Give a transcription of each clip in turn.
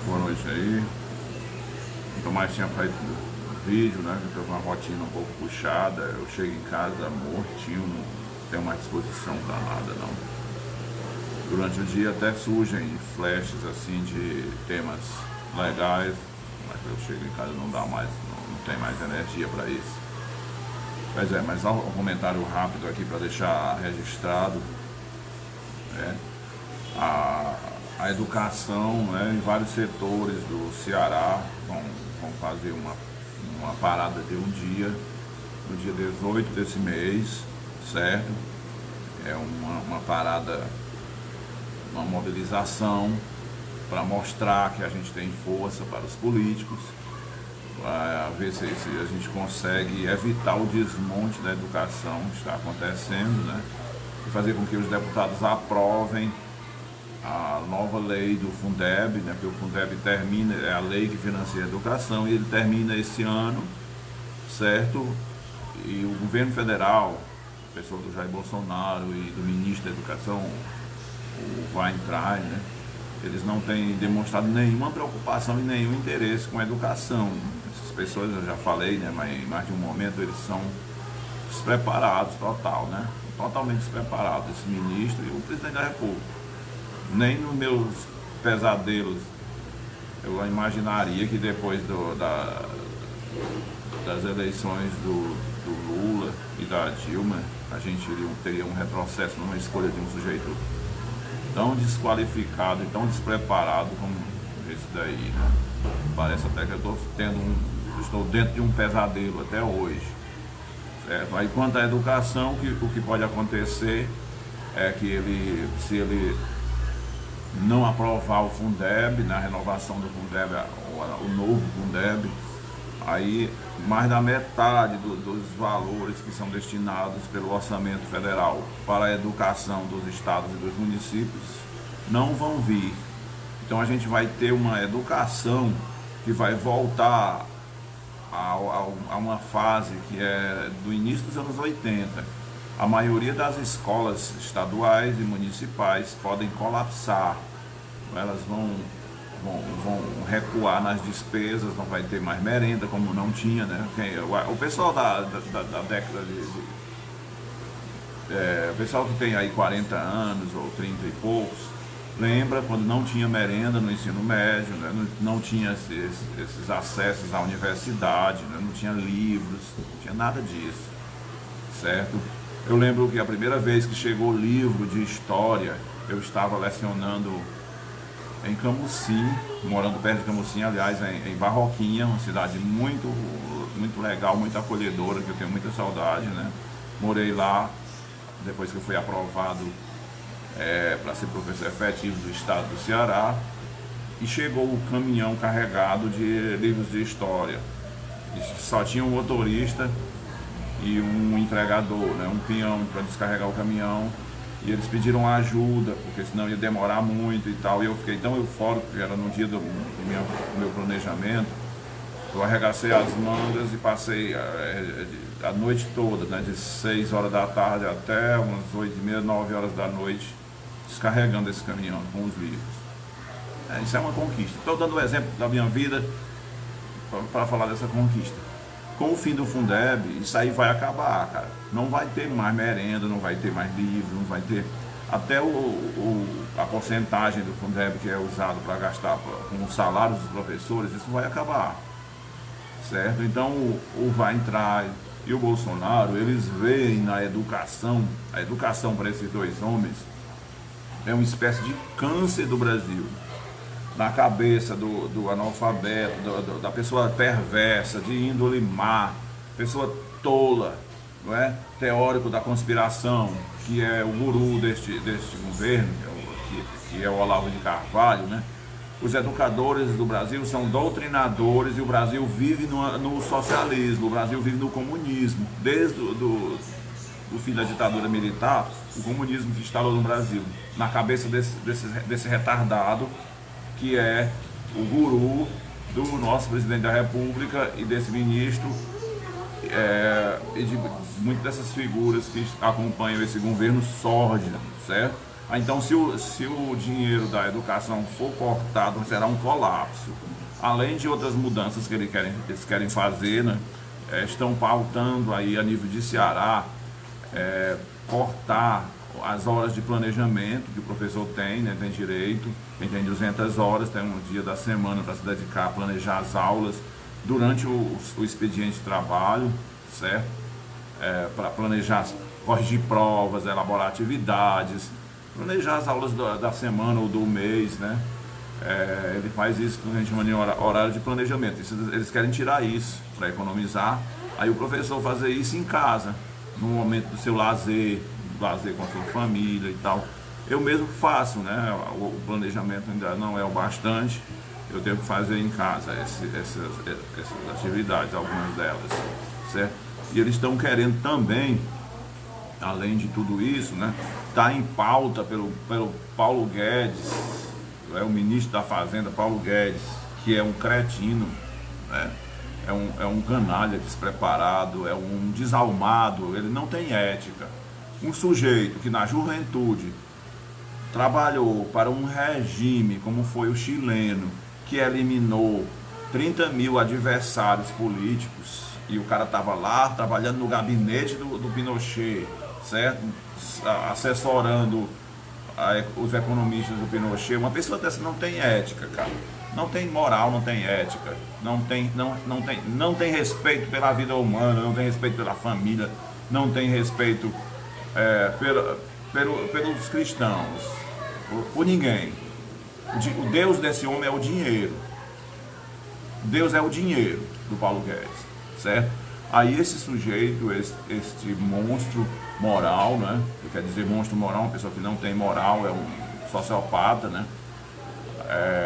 Boa noite aí. Nunca mais tinha feito vídeo, né? Eu tô com uma rotina um pouco puxada. Eu chego em casa mortinho, não tenho mais disposição pra nada, não. Durante o dia até surgem flashes assim de temas legais, mas eu chego em casa não dá mais, não tem mais energia para isso. Pois é, mas só um comentário rápido aqui para deixar registrado, né? A educação, né, em vários setores do Ceará vão fazer uma parada de um dia, no dia 18 desse mês, certo? É uma parada, uma mobilização para mostrar que a gente tem força para os políticos, para ver se a gente consegue evitar o desmonte da educação que está acontecendo, né? E fazer com que os deputados aprovem a nova lei do Fundeb, né? Porque o Fundeb termina, é a lei que financia a educação, e ele termina esse ano, certo? E o governo federal, a pessoa do Jair Bolsonaro e do ministro da Educação, o Weintraub, né? Eles não têm demonstrado nenhuma preocupação e nenhum interesse com a educação. Essas pessoas, eu já falei, né? Mas em mais de um momento eles são despreparados total, né? Totalmente despreparados, esse ministro e o presidente da República. Nem nos meus pesadelos eu imaginaria que depois das eleições do Lula e da Dilma a gente teria um retrocesso numa escolha de um sujeito tão desqualificado e tão despreparado como esse daí, né? Parece até que eu estou dentro de um pesadelo até hoje, certo? Aí quanto à educação, o que pode acontecer é que se ele não aprovar o Fundeb, na renovação do Fundeb, o novo Fundeb, aí mais da metade dos valores que são destinados pelo orçamento federal para a educação dos estados e dos municípios não vão vir. Então a gente vai ter uma educação que vai voltar a uma fase que é do início dos anos 80. A maioria das escolas estaduais e municipais podem colapsar, elas vão recuar nas despesas, não vai ter mais merenda como não tinha, né? O pessoal da década o pessoal que tem aí 40 anos ou 30 e poucos, lembra quando não tinha merenda no ensino médio, né? Não tinha esses acessos à universidade, né? Não tinha livros, não tinha nada disso, certo? Eu lembro que a primeira vez que chegou o livro de história, eu estava lecionando em Camusim, morando perto de Camusim, aliás, em Barroquinha, uma cidade muito, muito legal, muito acolhedora, que eu tenho muita saudade, né? Morei lá, depois que eu fui aprovado para ser professor efetivo do estado do Ceará, e chegou o caminhão carregado de livros de história. E só tinha um motorista e um entregador, né, um peão para descarregar o caminhão, e eles pediram ajuda, porque senão ia demorar muito e tal, e eu fiquei tão eufórico, porque era no dia do meu planejamento, eu arregacei as mangas e passei a noite toda, né, de 6 horas da tarde até umas 8h30, 9 horas da noite, descarregando esse caminhão com os livros. Isso é uma conquista. Estou dando o exemplo da minha vida para falar dessa conquista. Com o fim do Fundeb, isso aí vai acabar, cara. Não vai ter mais merenda, não vai ter mais livro, não vai ter... Até a porcentagem do Fundeb que é usado para gastar com os salários dos professores, isso vai acabar, certo? Então o Weintraub e o Bolsonaro, eles veem na educação, a educação para esses dois homens é uma espécie de câncer do Brasil, na cabeça do analfabeto, da pessoa perversa, de índole má, pessoa tola, não é? Teórico da conspiração, que é o guru deste governo, que é o Olavo de Carvalho, né? Os educadores do Brasil são doutrinadores e o Brasil vive no socialismo, o Brasil vive no comunismo. Desde o fim da ditadura militar, o comunismo se instalou no Brasil, na cabeça desse retardado, que é o guru do nosso presidente da República e desse ministro, e de muitas dessas figuras que acompanham esse governo sórdido, certo? Então, se o dinheiro da educação for cortado, será um colapso. Além de outras mudanças que eles querem fazer, né? Estão pautando aí a nível de Ceará, cortar as horas de planejamento que o professor tem, né? Tem direito, quem tem 200 horas, tem um dia da semana para se dedicar a planejar as aulas durante o expediente de trabalho, certo? Para planejar, corrigir provas, elaborar atividades, planejar as aulas da semana ou do mês, né? Ele faz isso que a gente chama de horário de planejamento. Eles querem tirar isso para economizar. Aí o professor fazer isso em casa, no momento do seu lazer com a sua família e tal. Eu mesmo faço, né? O planejamento ainda não é o bastante. Eu tenho que fazer em casa essas atividades, algumas delas, certo? E eles estão querendo também, além de tudo isso, né? Tá em pauta pelo Paulo Guedes, o ministro da Fazenda, Paulo Guedes, que é um cretino, né? É um canalha despreparado, é um desalmado, ele não tem ética. Um sujeito que na juventude trabalhou para um regime como foi o chileno, que eliminou 30 mil adversários políticos, e o cara estava lá trabalhando no gabinete do Pinochet, certo? Assessorando os economistas do Pinochet. Uma pessoa dessa não tem ética, cara. Não tem moral, não tem ética, não tem respeito pela vida humana, não tem respeito pela família, não tem respeito pelos cristãos, por ninguém. O Deus desse homem é o dinheiro. Deus é o dinheiro do Paulo Guedes, certo? Aí esse sujeito, este monstro moral, né? Quer dizer, monstro moral, uma pessoa que não tem moral, é um sociopata, né?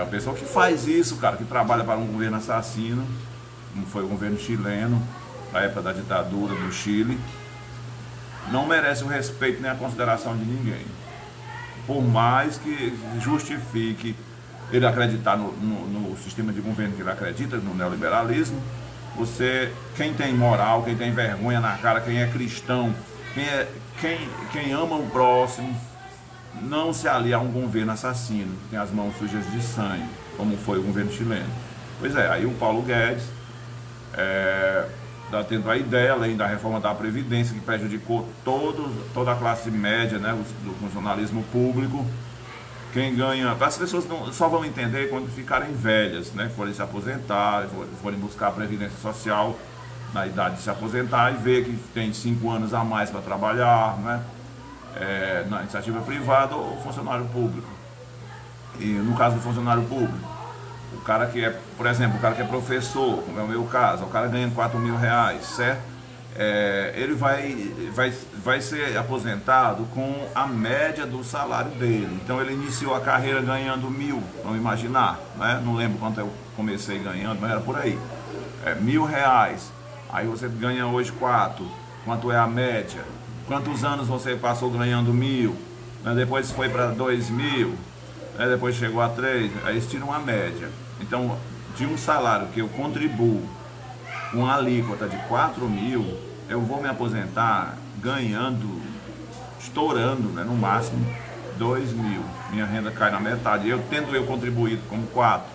A pessoa que faz isso, cara, que trabalha para um governo assassino, como foi o governo chileno, na época da ditadura do Chile, não merece o respeito nem a consideração de ninguém. Por mais que justifique ele acreditar no sistema de governo que ele acredita, no neoliberalismo, quem tem moral, quem tem vergonha na cara, quem é cristão, quem ama o próximo, não se alia a um governo assassino, que tem as mãos sujas de sangue, como foi o governo chileno. Pois é, aí o Paulo Guedes está tendo a ideia, além da reforma da Previdência, que prejudicou toda a classe média, né, do funcionalismo público. Quem ganha, as pessoas só vão entender quando ficarem velhas, né, forem se aposentar, forem buscar a Previdência Social na idade de se aposentar e ver que tem 5 anos a mais para trabalhar, né? Na iniciativa privada ou funcionário público. E no caso do funcionário público, o cara que por exemplo, o cara que é professor, como é o meu caso, o cara ganha 4 mil reais, certo? Ele vai ser aposentado com a média do salário dele. Então ele iniciou a carreira ganhando 1.000, vamos imaginar, né? Não lembro quanto eu comecei ganhando, mas era por aí. R$ 1.000. Aí você ganha hoje 4. Quanto é a média? Quantos anos você passou ganhando 1.000? Né? Depois foi para 2.000, né? Depois chegou a 3, aí eles tiram a média. Então, de um salário que eu contribuo com uma alíquota de 4.000, eu vou me aposentar ganhando, estourando, né? No máximo 2.000. Minha renda cai na metade. Tendo eu contribuído com 4.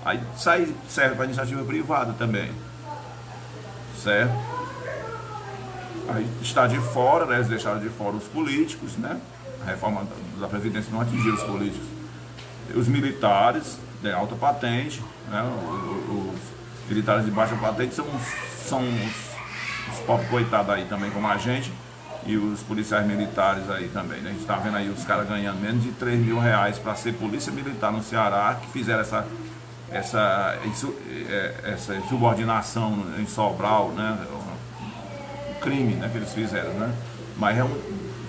Aí serve para iniciativa privada também, certo? Aí está de fora, né? Eles deixaram de fora os políticos, né? A reforma da Previdência não atingiu os políticos. Os militares de alta patente, né? Os militares de baixa patente são os pobres coitados aí também, como a gente, e os policiais militares aí também, né? A gente está vendo aí os caras ganhando menos de R$ 3.000 para ser polícia militar no Ceará, que fizeram essa subordinação em Sobral, né? Crime, né, que eles fizeram, né? Mas é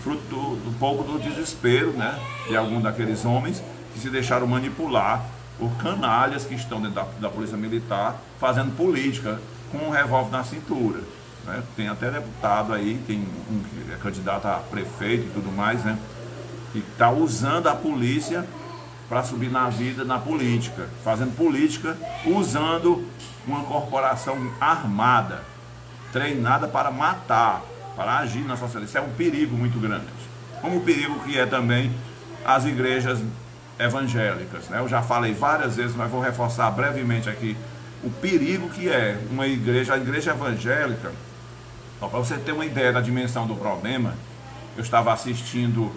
fruto um pouco do desespero, né, de alguns daqueles homens que se deixaram manipular por canalhas que estão dentro da Polícia Militar fazendo política com um revólver na cintura, né? Tem até deputado aí, tem um que é candidato a prefeito e tudo mais, né, que está usando a polícia para subir na vida, na política, fazendo política usando uma corporação armada, treinada para matar, para agir na sociedade. Isso é um perigo muito grande. como o perigo que é também as igrejas evangélicas, né? Eu já falei várias vezes, mas vou reforçar brevemente aqui o perigo que é uma igreja, a igreja evangélica. Para você ter uma ideia da dimensão do problema, eu estava assistindo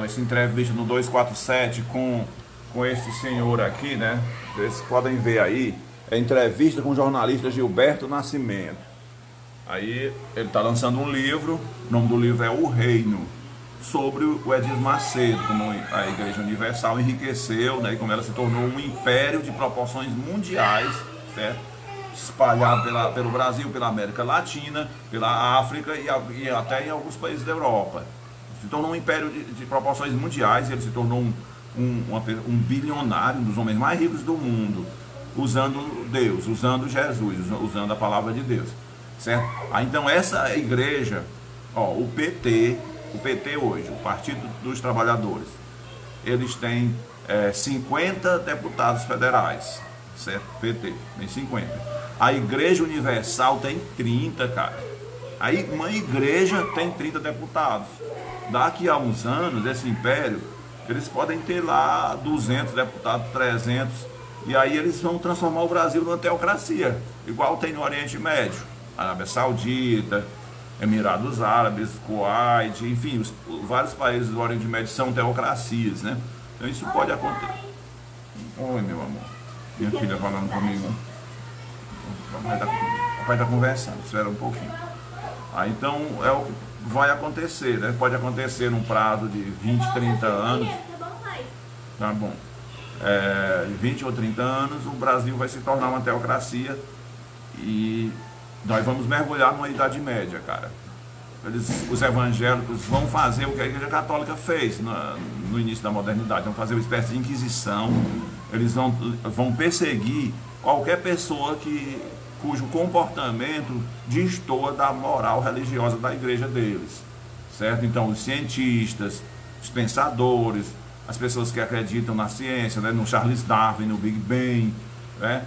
essa entrevista no 247 com esse senhor aqui, né? Vocês podem ver aí, entrevista com o jornalista Gilberto Nascimento. Aí ele está lançando um livro, o nome do livro é O Reino, sobre o Edir Macedo, como a Igreja Universal enriqueceu, né, e como ela se tornou um império de proporções mundiais, certo? Espalhado pelo Brasil, pela América Latina, pela África e até em alguns países da Europa. Se tornou um império de proporções mundiais, ele se tornou um bilionário, um dos homens mais ricos do mundo, usando Deus, usando Jesus, usando a palavra de Deus, certo? Então essa igreja, o PT hoje, o Partido dos Trabalhadores, eles têm 50 deputados federais, certo? PT tem 50. A Igreja Universal tem 30, cara. Aí uma igreja tem 30 deputados. Daqui a uns anos, esse império, eles podem ter lá 200 deputados, 300, e aí eles vão transformar o Brasil numa teocracia, igual tem no Oriente Médio, Arábia Saudita, Emirados Árabes, Kuwait, enfim, vários países do Oriente Médio são teocracias, né? Então isso pode acontecer. Oi, meu amor. Minha filha falando comigo. O papai está conversando, espera um pouquinho. Então é o que vai acontecer, né? Pode acontecer num prazo de 20, 30 anos. Tá bom. 20 ou 30 anos, o Brasil vai se tornar uma teocracia e nós vamos mergulhar numa Idade Média, cara. Os evangélicos vão fazer o que a Igreja Católica fez no início da modernidade, vão fazer uma espécie de inquisição. Eles vão perseguir qualquer pessoa cujo comportamento destoa da moral religiosa da igreja deles, certo? Então os cientistas, os pensadores, as pessoas que acreditam na ciência, né? No Charles Darwin, no Big Bang, né?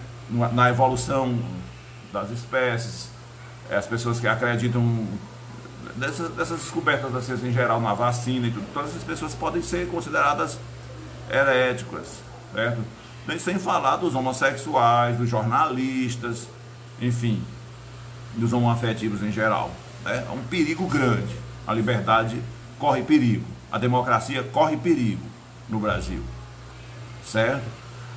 Na evolução das espécies, as pessoas que acreditam dessas descobertas da ciência em geral, na vacina e tudo, todas essas pessoas podem ser consideradas heréticas, certo? Sem falar dos homossexuais, dos jornalistas, enfim, dos homoafetivos em geral, né? É um perigo grande. A liberdade corre perigo, a democracia corre perigo no Brasil, certo?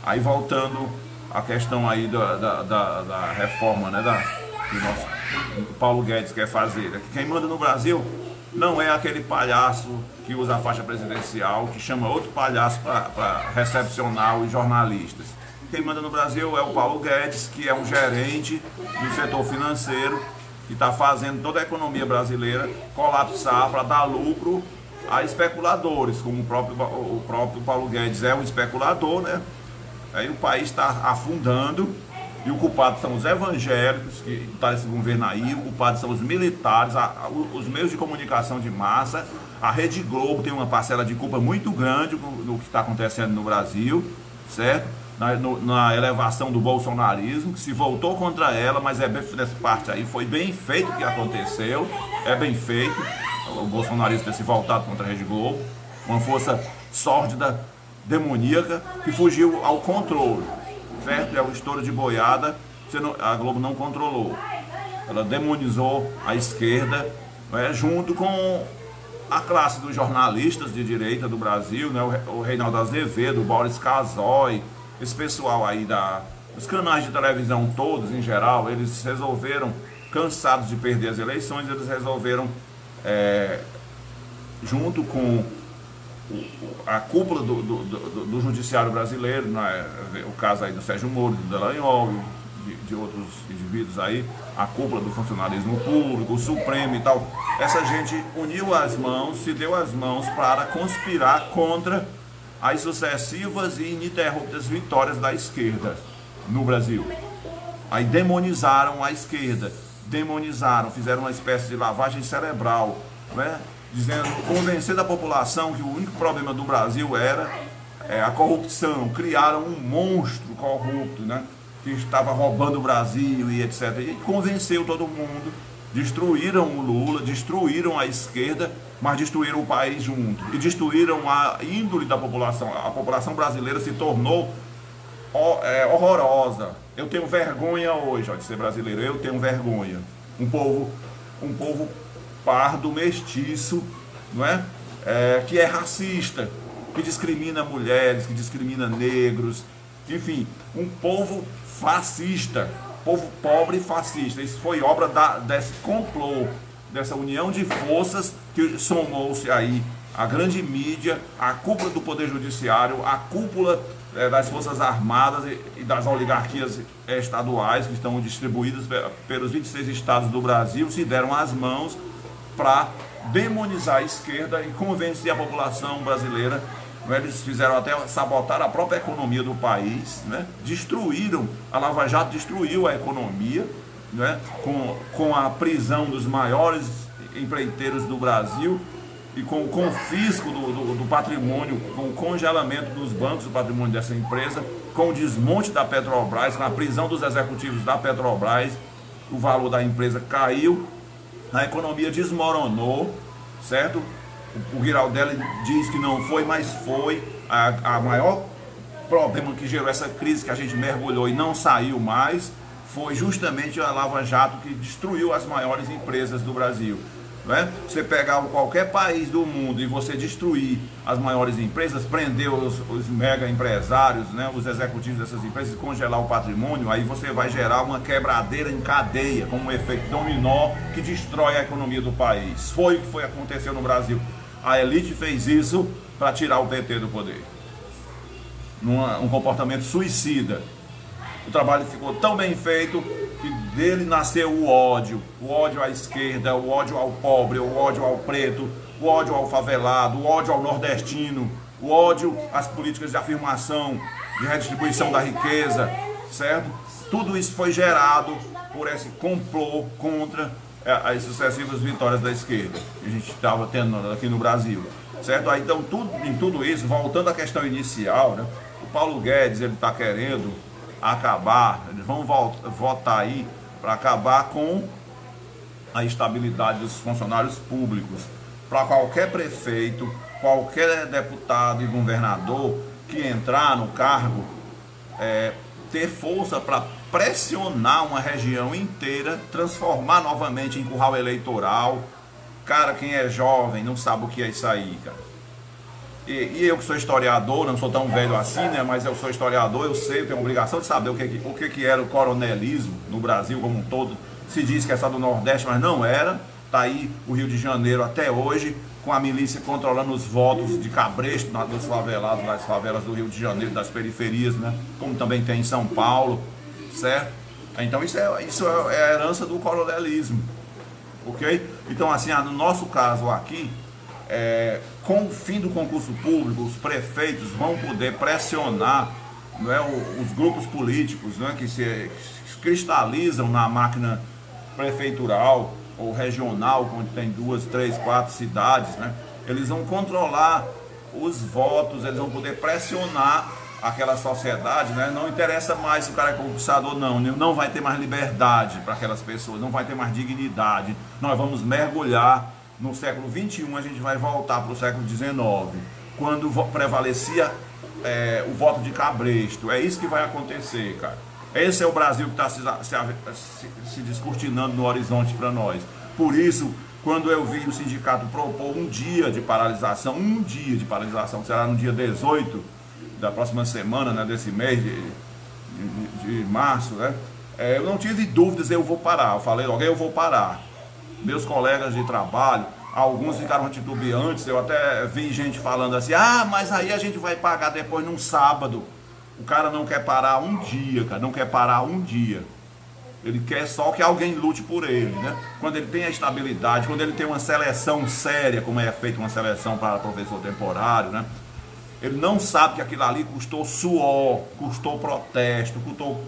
Aí voltando à questão aí da reforma, né, que o Paulo Guedes quer fazer. Quem manda no Brasil não é aquele palhaço que usa a faixa presidencial, que chama outro palhaço para recepcionar os jornalistas. Quem manda no Brasil é o Paulo Guedes, que é um gerente do setor financeiro, que está fazendo toda a economia brasileira colapsar para dar lucro a especuladores, como o próprio Paulo Guedes é um especulador, né? Aí o país está afundando e o culpado são os evangélicos, que está esse governo aí, o culpado são os militares, os meios de comunicação de massa, a Rede Globo tem uma parcela de culpa muito grande no que está acontecendo no Brasil, certo? Na elevação do bolsonarismo, que se voltou contra ela, mas nessa parte aí foi bem feito o que aconteceu, é bem feito, o bolsonarismo ter se voltado contra a Rede Globo, uma força sórdida, demoníaca, que fugiu ao controle, certo? É o estouro de boiada, a Globo não controlou, ela demonizou a esquerda, né, junto com a classe dos jornalistas de direita do Brasil, né, o Reinaldo Azevedo, o Boris Casoy, esse pessoal aí os canais de televisão todos em geral, eles resolveram, cansados de perder as eleições, eles resolveram, junto com a cúpula do judiciário brasileiro, né, o caso aí do Sérgio Moro, do Dallagnol, de outros indivíduos aí, a cúpula do funcionalismo público, o Supremo e tal, essa gente uniu as mãos, se deu as mãos para conspirar contra as sucessivas e ininterruptas vitórias da esquerda no Brasil. Aí demonizaram a esquerda, fizeram uma espécie de lavagem cerebral, né? Convencendo a população que o único problema do Brasil era a corrupção. Criaram um monstro corrupto, né? Que estava roubando o Brasil e etc. E convenceu todo mundo destruíram o Lula, destruíram a esquerda, mas destruíram o país junto. E destruíram a índole da população. A população brasileira se tornou horrorosa. Eu tenho vergonha hoje, ó, de ser brasileiro. Eu tenho vergonha. Um povo pardo, mestiço, não é? Que é racista, que discrimina mulheres, que discrimina negros. Enfim, um povo fascista. Povo pobre e fascista. Isso foi obra desse complô, dessa união de forças que somou-se aí a grande mídia, a cúpula do Poder Judiciário, a cúpula das Forças Armadas e das oligarquias estaduais que estão distribuídas pelos 26 estados do Brasil, se deram as mãos para demonizar a esquerda e convencer a população brasileira. Eles fizeram até sabotar a própria economia do país, né? Destruíram, a Lava Jato destruiu a economia, né? Com a prisão dos maiores empreiteiros do Brasil e com o confisco do patrimônio, com o congelamento dos bancos do patrimônio dessa empresa, com o desmonte da Petrobras, com a prisão dos executivos da Petrobras, o valor da empresa caiu, a economia desmoronou, certo? O Giraldelli diz que não foi, mas foi. A maior problema que gerou essa crise que a gente mergulhou e não saiu mais foi justamente a Lava Jato, que destruiu as maiores empresas do Brasil. Não é? Você pegar qualquer país do mundo e você destruir as maiores empresas, prender os mega empresários, né, os executivos dessas empresas, congelar o patrimônio, aí você vai gerar uma quebradeira em cadeia, como um efeito dominó que destrói a economia do país. Foi o que aconteceu no Brasil. A elite fez isso para tirar o PT do poder. Um comportamento suicida. O trabalho ficou tão bem feito que dele nasceu o ódio à esquerda, o ódio ao pobre, o ódio ao preto, o ódio ao favelado, o ódio ao nordestino, o ódio às políticas de afirmação, de redistribuição da riqueza, certo? Tudo isso foi gerado por esse complô contra as sucessivas vitórias da esquerda que a gente estava tendo aqui no Brasil, certo? Aí, então, em tudo isso, voltando à questão inicial, né, o Paulo Guedes, ele está querendo acabar, eles vão votar aí para acabar com a estabilidade dos funcionários públicos, para qualquer prefeito, qualquer deputado e governador que entrar no cargo, ter força para pressionar uma região inteira, transformar novamente em curral eleitoral. Cara, quem é jovem não sabe o que é isso aí, cara. E eu que sou historiador, não sou tão velho assim, né? Mas eu sou historiador, eu sei, eu tenho a obrigação de saber o que era o coronelismo no Brasil como um todo. Se diz que é só do Nordeste, mas não era. Tá aí o Rio de Janeiro até hoje, com a milícia controlando os votos de cabresto dos favelados, das favelas do Rio de Janeiro, das periferias, né? Como também tem em São Paulo, certo? Então isso é a herança do coronelismo, ok? Então assim, no nosso caso aqui, com o fim do concurso público, os prefeitos vão poder pressionar, não é, os grupos políticos, não é, que se cristalizam na máquina prefeitural ou regional, onde tem 2, 3, 4 cidades, né? Eles vão controlar os votos, eles vão poder pressionar aquela sociedade, né? Não interessa mais se o cara é conquistador, não vai ter mais liberdade para aquelas pessoas, não vai ter mais dignidade. Nós vamos mergulhar no século XXI, a gente vai voltar para o século XIX, quando prevalecia o voto de cabresto. É isso que vai acontecer, cara. Esse é o Brasil que está se descortinando no horizonte para nós. Por isso, quando eu vi o sindicato propor um dia de paralisação, que será no dia 18 da próxima semana, né, desse mês de março, né, eu não tive dúvidas, eu vou parar. Eu falei logo, eu vou parar. Meus colegas de trabalho, alguns ficaram titubeantes, eu até vi gente falando assim, mas aí a gente vai pagar depois num sábado. O cara não quer parar um dia, cara, não quer parar um dia. Ele quer só que alguém lute por ele, né? Quando ele tem a estabilidade, quando ele tem uma seleção séria, como é feita uma seleção para professor temporário, né? Ele não sabe que aquilo ali custou suor, custou protesto,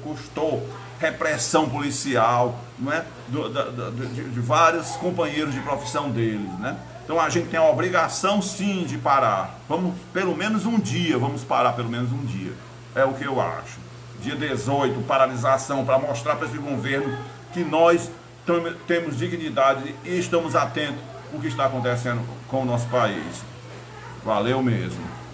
custou repressão policial, não é? De vários companheiros de profissão deles, né? Então a gente tem a obrigação sim de parar. Vamos pelo menos um dia, vamos parar pelo menos um dia. É o que eu acho. Dia 18, paralisação, para mostrar para esse governo que nós temos dignidade e estamos atentos ao que está acontecendo com o nosso país. Valeu mesmo.